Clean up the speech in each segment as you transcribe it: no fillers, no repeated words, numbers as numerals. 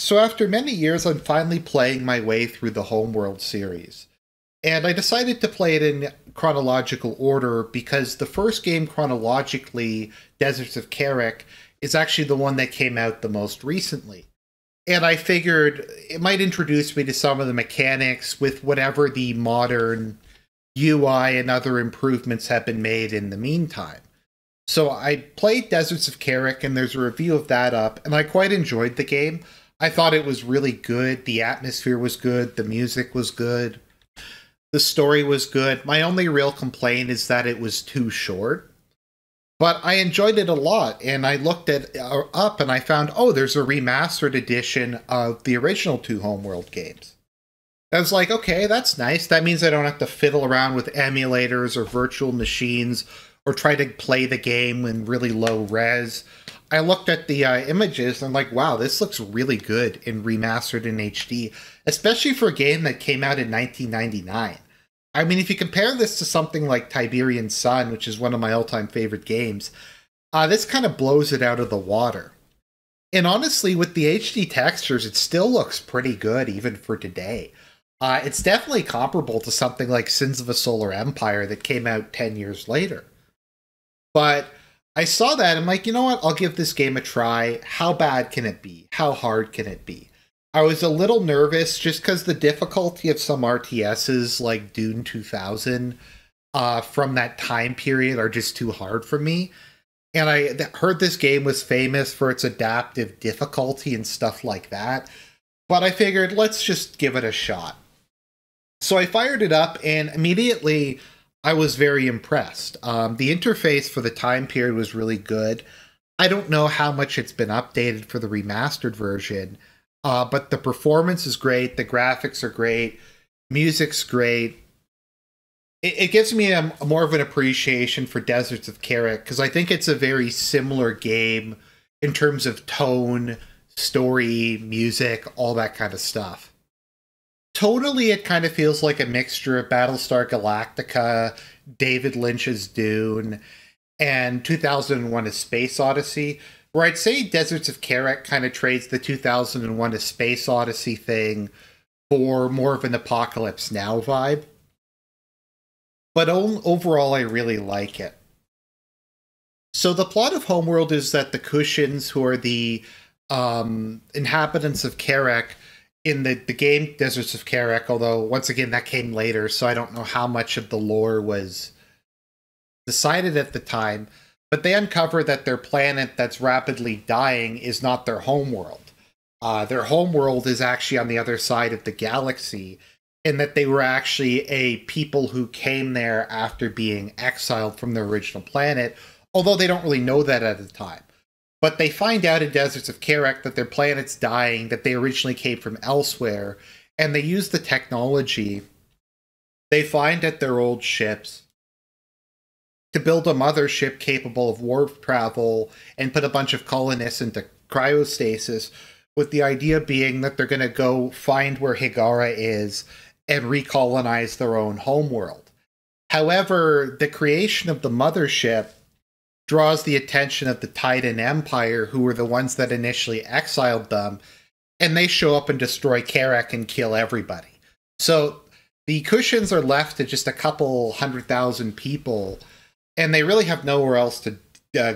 So after many years, I'm finally playing my way through the Homeworld series. And I decided to play it in chronological order because the first game chronologically, Deserts of Carrick, is actually the one that came out the most recently. And I figured it might introduce me to some of the mechanics with whatever the modern UI and other improvements have been made in the meantime. So I played Deserts of Carrick, and there's a review of that up, and I quite enjoyed the game. I thought it was really good. The atmosphere was good. The music was good. The story was good. My only real complaint is that it was too short. But I enjoyed it a lot, and I looked it up and I found, oh, there's a remastered edition of the original two Homeworld games. I was like, okay, that's nice. That means I don't have to fiddle around with emulators or virtual machines or try to play the game in really low res. I looked at the images and I'm like, wow, this looks really good in remastered in HD, especially for a game that came out in 1999. I mean, if you compare this to something like Tiberian Sun, which is one of my all-time favorite games, this kind of blows it out of the water. And honestly, with the HD textures, it still looks pretty good even for today. It's definitely comparable to something like Sins of a Solar Empire that came out 10 years later. But I saw that, I'm like, you know what, I'll give this game a try. How bad can it be? How hard can it be? I was a little nervous just because the difficulty of some RTSs like Dune 2000 from that time period are just too hard for me. And I heard this game was famous for its adaptive difficulty and stuff like that. But I figured, let's just give it a shot. So I fired it up, and immediately I was very impressed. The interface for the time period was really good. I don't know how much it's been updated for the remastered version, but the performance is great, the graphics are great, music's great. It gives me more of an appreciation for Deserts of Carrick, because I think it's a very similar game in terms of tone, story, music, all that kind of stuff. Tonally, it kind of feels like a mixture of Battlestar Galactica, David Lynch's Dune, and 2001: A Space Odyssey, where I'd say Deserts of Carrick kind of trades the 2001: A Space Odyssey thing for more of an Apocalypse Now vibe. But overall, I really like it. So the plot of Homeworld is that the Cushions, who are the inhabitants of Carrick, in the game Deserts of Carrick, although once again that came later, so I don't know how much of the lore was decided at the time, but they uncover that their planet that's rapidly dying is not their homeworld. Their homeworld is actually on the other side of the galaxy, and that they were actually a people who came there after being exiled from their original planet, although they don't really know that at the time. But they find out in Deserts of Carrick that their planet's dying, that they originally came from elsewhere, and they use the technology they find at their old ships to build a mothership capable of warp travel and put a bunch of colonists into cryostasis, with the idea being that they're going to go find where Higara is and recolonize their own homeworld. However, the creation of the mothership draws the attention of the Titan Empire, who were the ones that initially exiled them, and they show up and destroy Carrick and kill everybody. So the Cushions are left to just a couple 100,000 people, and they really have nowhere else to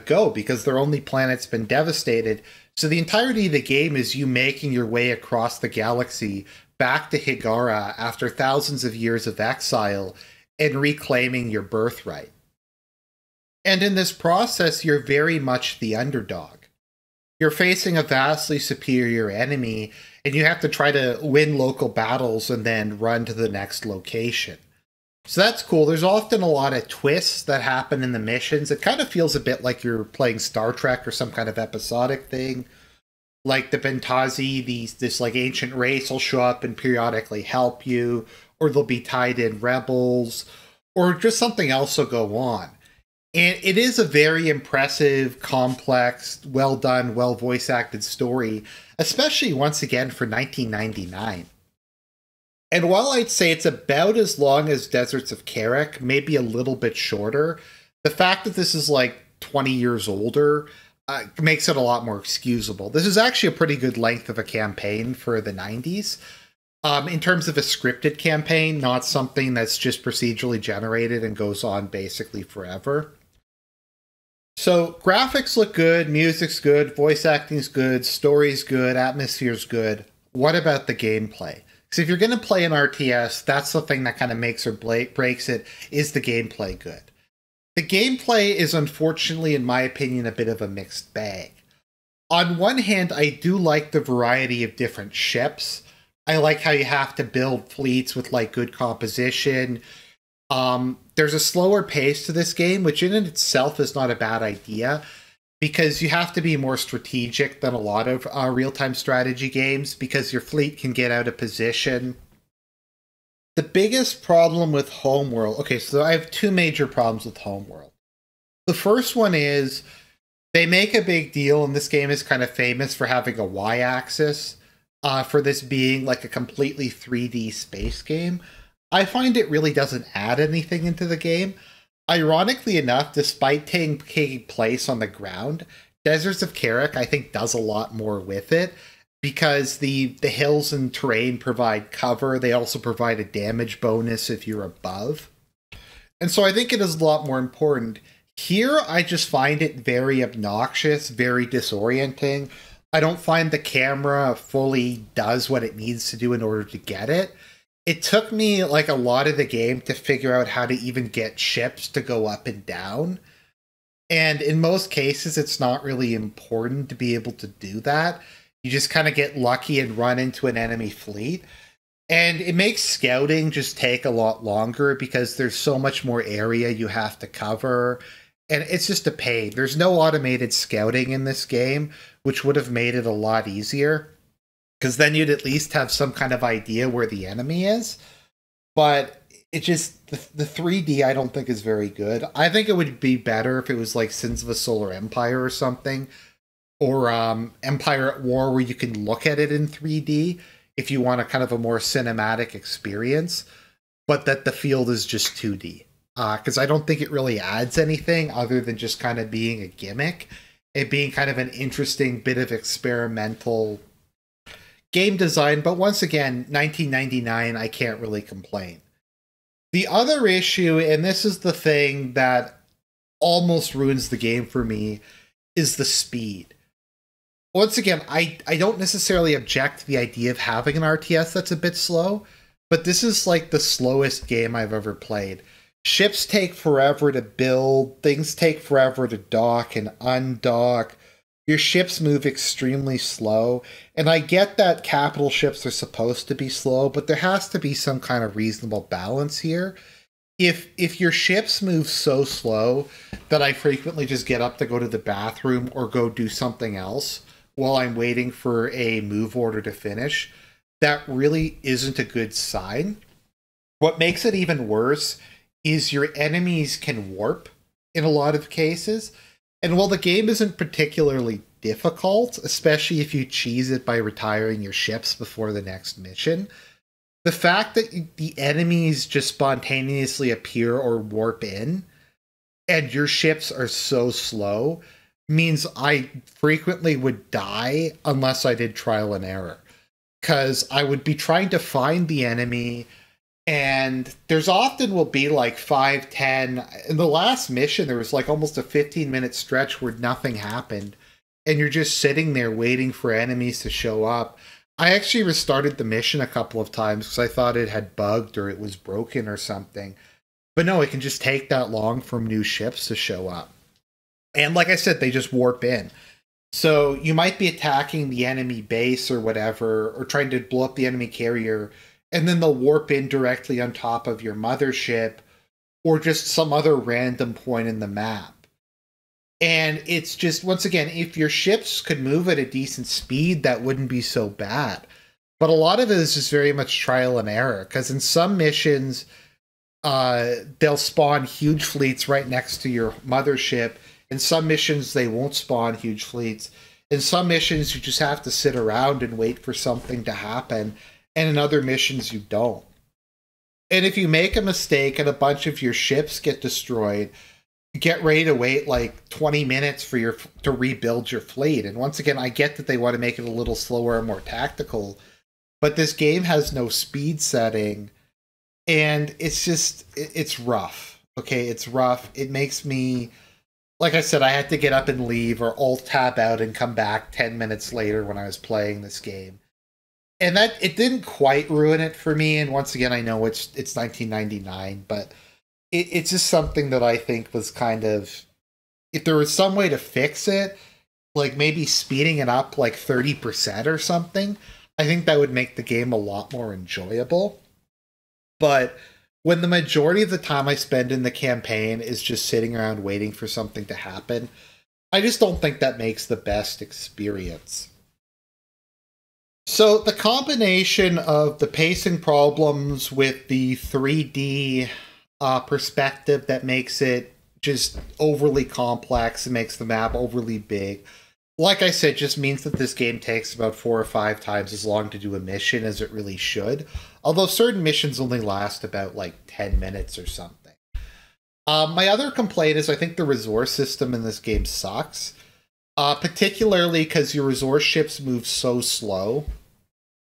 go because their only planet's been devastated. So the entirety of the game is you making your way across the galaxy back to Higara after thousands of years of exile and reclaiming your birthright. And in this process, you're very much the underdog. You're facing a vastly superior enemy, and you have to try to win local battles and then run to the next location. So that's cool. There's often a lot of twists that happen in the missions. It kind of feels a bit like you're playing Star Trek or some kind of episodic thing. Like the Bentazi, this like ancient race will show up and periodically help you, or they'll be tied in rebels, or just something else will go on. And it is a very impressive, complex, well done, well voice acted story, especially once again for 1999. And while I'd say it's about as long as Deserts of Carrick, maybe a little bit shorter, the fact that this is like 20 years older makes it a lot more excusable. This is actually a pretty good length of a campaign for the 90s. In terms of a scripted campaign, not something that's just procedurally generated and goes on basically forever. So graphics look good, music's good, voice acting's good, story's good, atmosphere's good. What about the gameplay? Because if you're going to play an RTS, that's the thing that kind of makes or breaks it. Is the gameplay good? The gameplay is unfortunately, in my opinion, a bit of a mixed bag. On one hand, I do like the variety of different ships. I like how you have to build fleets with like good composition. There's a slower pace to this game, which in itself is not a bad idea, because you have to be more strategic than a lot of real-time strategy games, because your fleet can get out of position. The biggest problem with Homeworld... Okay, so I have two major problems with Homeworld. The first one is they make a big deal, and this game is kind of famous for having a Y-axis, for this being like a completely 3D space game. I find it really doesn't add anything into the game. Ironically enough, despite taking place on the ground, Deserts of Karak, I think, does a lot more with it, because the hills and terrain provide cover. They also provide a damage bonus if you're above. And so I think it is a lot more important. Here, I just find it very obnoxious, very disorienting. I don't find the camera fully does what it needs to do in order to get it. It took me like a lot of the game to figure out how to even get ships to go up and down. And in most cases, it's not really important to be able to do that. You just kind of get lucky and run into an enemy fleet. And it makes scouting just take a lot longer because there's so much more area you have to cover. And it's just a pain. There's no automated scouting in this game, which would have made it a lot easier, because then you'd at least have some kind of idea where the enemy is. But it just, the 3D I don't think is very good. I think it would be better if it was like Sins of a Solar Empire or something, or Empire at War, where you can look at it in 3D if you want a kind of a more cinematic experience, but that the field is just 2D. Because I don't think it really adds anything other than just kind of being a gimmick. It being kind of an interesting bit of experimental game design, but once again, 1999, I can't really complain. The other issue, and this is the thing that almost ruins the game for me, is the speed. Once again, I don't necessarily object to the idea of having an RTS that's a bit slow, but this is like the slowest game I've ever played. Ships take forever to build, things take forever to dock and undock. Your ships move extremely slow, and I get that capital ships are supposed to be slow, but there has to be some kind of reasonable balance here. If your ships move so slow that I frequently just get up to go to the bathroom or go do something else while I'm waiting for a move order to finish, that really isn't a good sign. What makes it even worse is your enemies can warp in a lot of cases. And while the game isn't particularly difficult, especially if you cheese it by retiring your ships before the next mission, the fact that the enemies just spontaneously appear or warp in, and your ships are so slow, means I frequently would die unless I did trial and error. Because I would be trying to find the enemy, and there's often will be like 5, 10. In the last mission, there was like almost a 15-minute stretch where nothing happened. And you're just sitting there waiting for enemies to show up. I actually restarted the mission a couple of times because I thought it had bugged or it was broken or something. But no, it can just take that long for new ships to show up. And like I said, they just warp in. So you might be attacking the enemy base or whatever, or trying to blow up the enemy carrier, and then they'll warp in directly on top of your mothership, or just some other random point in the map. And it's just, once again, if your ships could move at a decent speed, that wouldn't be so bad. But a lot of it is just very much trial and error, because in some missions, they'll spawn huge fleets right next to your mothership. In some missions, they won't spawn huge fleets. In some missions, you just have to sit around and wait for something to happen. And in other missions, you don't. And if you make a mistake and a bunch of your ships get destroyed, get ready to wait like 20 minutes for your to rebuild your fleet. And once again, I get that they want to make it a little slower and more tactical, but this game has no speed setting, and it's rough. Okay, it's rough. It makes me, like I said, I had to get up and leave or alt tab out and come back 10 minutes later when I was playing this game. And that it didn't quite ruin it for me. And once again, I know it's 1999, but it's just something that I think was kind of, if there was some way to fix it, like maybe speeding it up like 30% or something, I think that would make the game a lot more enjoyable. But when the majority of the time I spend in the campaign is just sitting around waiting for something to happen, I just don't think that makes the best experience. So the combination of the pacing problems with the 3D perspective that makes it just overly complex and makes the map overly big, like I said, just means that this game takes about 4 or 5 times as long to do a mission as it really should. Although certain missions only last about like 10 minutes or something. My other complaint is I think the resource system in this game sucks. Particularly because your resource ships move so slow.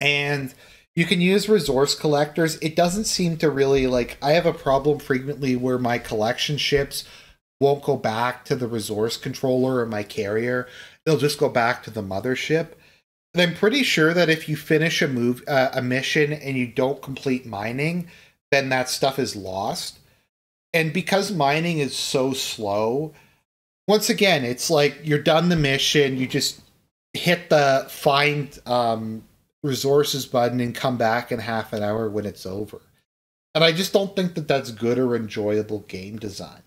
And you can use resource collectors. It doesn't seem to really, like, I have a problem frequently where my collection ships won't go back to the resource controller or my carrier. They'll just go back to the mothership. And I'm pretty sure that if you finish a mission and you don't complete mining, then that stuff is lost. And because mining is so slow, once again, it's like you're done the mission, you just hit the find resources button and come back in half an hour when it's over. And I just don't think that that's good or enjoyable game design.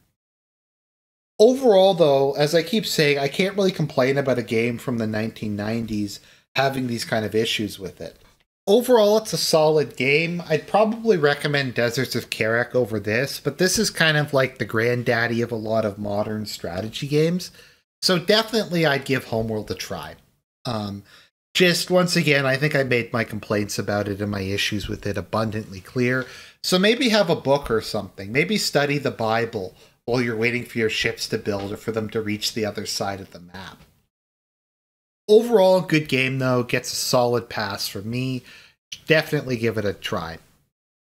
Overall, though, as I keep saying, I can't really complain about a game from the 1990s having these kind of issues with it. Overall, it's a solid game. I'd probably recommend Deserts of Karak over this, but this is kind of like the granddaddy of a lot of modern strategy games. So definitely I'd give Homeworld a try. Just once again, I think I made my complaints about it and my issues with it abundantly clear. So maybe have a book or something. Maybe study the Bible while you're waiting for your ships to build or for them to reach the other side of the map. Overall, good game though. Gets a solid pass from me. Definitely give it a try.